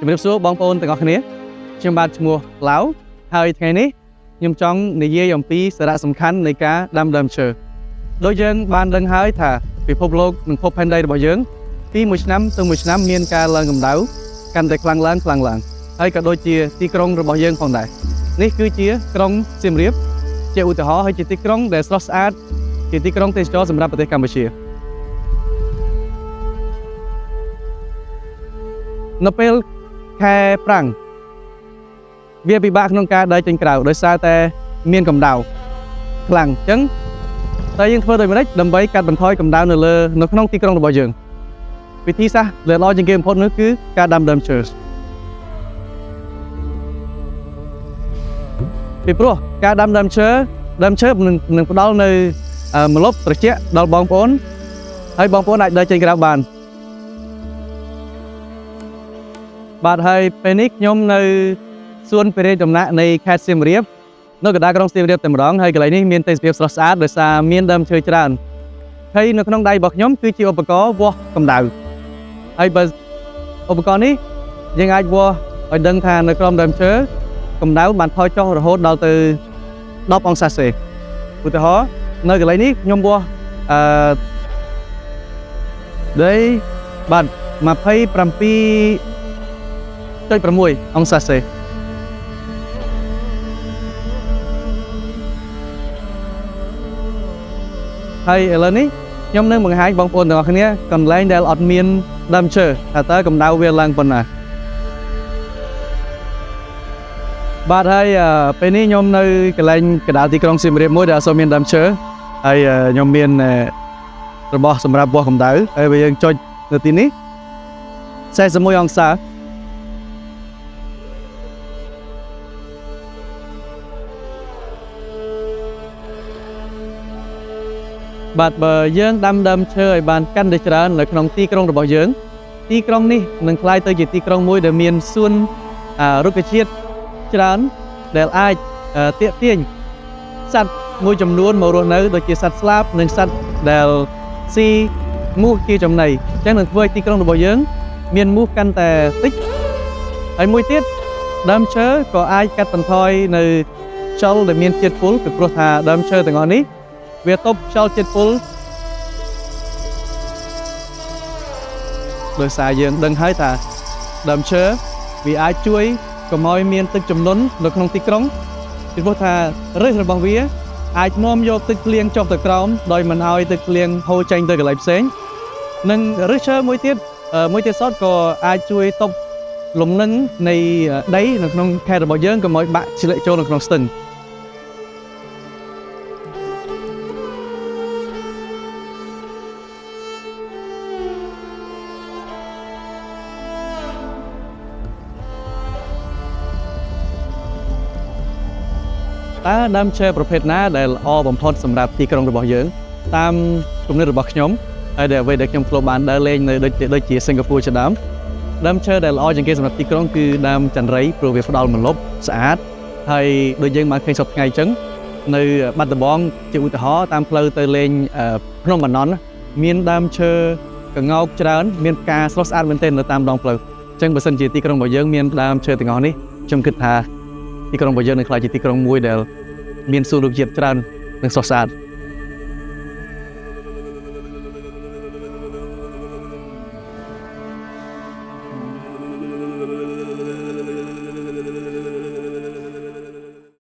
ជំរាបសួរបងប្អូនទាំងអស់គ្នាខ្ញុំបាទឈ្មោះឡាវហើយថ្ងៃនេះខ្ញុំចង់និយាយអំពីសារៈសំខាន់នៃការដាំដើមឈើដូចយើងបានដឹងហើយថាពិភពលោកនិងភពផែនដីរបស់យើងពីមួយឆ្នាំទៅមួយឆ្នាំមានការឡើងកម្ដៅកាន់តែខ្លាំងឡើងហើយក៏ដូចជាទីក្រុងរបស់យើងផងដែរនេះគឺជាក្រុងសៀមរាបជាឧទាហរណ៍ហើយជាទីក្រុងដែលស្រស់ស្អាតជាទីក្រុងទេសចរសម្រាប់ប្រទេសកម្ពុជានៅពេលខែប្រាំងវាពិបាកក្នុងការដើរចេញក្រៅដោយសារតែមានកម្ដៅខ្លាំងអញ្ចឹងតែយើងធ្វើដោយម្ដេចដើម្បីកាត់បន្ថយកម្ដៅនៅក្នុងទីក្រុងរបស់យើងវិធីសាស្ត្រដែលល្អជាងគេបំផុតនោះគឺការដាំដើមឈើពីព្រោះការដាំដើមឈើនឹងផ្ដល់នៅម្លប់ត្រជាក់ដល់បងប្អូនហើយបងប្អូនអាចដើរចេញក្រៅបានបាទហើយពេលនេះខ្ញុំនៅសួនពេរេងដំណាក់នៃខេត្តសៀមរាបនៅកណ្ដាលក្រុងសៀមរាបតែម្ដងហើយកន្លែងនេះមានទេសភាពស្រស់ស្អាតដោយសារមានដើមឈើច្រើនហើយនៅក្នុងដៃរបស់ខ្ញុំគឺជាឧបករណ៍វាស់កម្ដៅហើយបើឧបករណ៍នេះយើងអាចវាស់ឲ្យដឹងថានៅក្រោមដើមឈើកម្ដៅបានថយចុះរហូតដល់ទៅ10អង្សាសេឧទាហរណ៍នៅកន្លែងនេះខ្ញុំវាស់ដីបាទ27.6 អង្សាសេហើយឥឡូវនេះខ្ញុំនឹងបង្ហាញបងប្អូនទាំងអស់គ្នាកន្លែងដែលអត់មានដើមឈើថាតើកម្ដៅវាឡើងប៉ុណ្ណាបាទហើយពេលនេះខ្ញុំនៅកន្លែងកណ្ដាលទីក្រុងសៀមរាបមួយដែលអត់សូវមានដើមឈើហើយខ្ញុំមានរបស់សម្រាប់វាស់កម្ដៅហើយបើយើងចុចនៅទីនេះ41អង្សាបាទបើយើងដាំដើមឈើឲ្យបានកាន់តែច្រើននៅក្នុងទីក្រុងរបស់យើងទីក្រុងនេះនឹងក្លាយទៅជាទីក្រុងមួយដែលមានសួនរុក្ខជាតិច្រើនដែលអាចទាក់ទាញសត្វមួយចំនួនមករស់នៅដូចជាសត្វស្លាបនិងសត្វដែលស៊ីមូសជាចំណីអញ្ចឹងនឹងធ្វើឲ្យទីក្រុងរបស់យើងមានមូសកាន់តែតិចហើយមួយទៀតដើមឈើក៏អាចកាត់បន្ថយនៅខ្យល់ដែលមានជាតិពុលពីព្រោះថាដើមឈើទាំងអស់នេះវាទប់ខ្យល់ជាតិពុលដោយសារយើងដឹងហើយថាដើមឈើវាអាចជួយកុំឲ្យមានទឹកជំនន់នៅក្នុងទីក្រុងពីព្រោះថាឫសរបស់វាអាចនាំយកទឹកភ្លៀងចុះទៅក្រោមដោយមិនឲ្យទឹកភ្លៀងហូរចេញទៅកន្លែងផ្សេងនិងឫសឈើមួយទៀតសតក៏អាចជួយទប់លំនឹងនៃដីនៅក្នុងខេត្តរបស់យើងកុំឲ្យបាក់ធ្លាក់ចូលនៅក្នុងស្ទឹងតើដើមឈើប្រភេទណាដែលល្អបំផុតសម្រាប់ទីក្រុងរបស់យើងតាមគំនិតរបស់ខ្ញុំហើយដែលអ្វីដែលខ្ញុំធ្លាប់បានដើរលេងនៅដូចជាសិង្ហបុរីជាដើមឈើដែលល្អជាងគេសម្រាប់ទីក្រុងគឺដើមចន្ទរៃព្រោះវាផ្ដល់ម្លប់ស្អាតហើយដូចយើងបានឃើញសពថ្ងៃអញ្ចឹងនៅបាត់ដំបងជាឧទាហរណ៍តាមផ្លូវទៅលេងភ្នំបាណន់មានដើមឈើក្ងោកច្រើនមានផ្កាស្រស់ស្អាតមែនទែននៅតាមដងផ្លូវអញ្ចឹងបើសិនជាទីក្រុងរបស់យើងមានដើមឈើទាំងអស់នេះខ្ញុំគិតថាទីក្រុងរបស់យើងនឹងក្លាយជាទីក្រុងមួយដែលមានសួនរុក្ខជាតិច្រើននិងស្រស់ស្អាត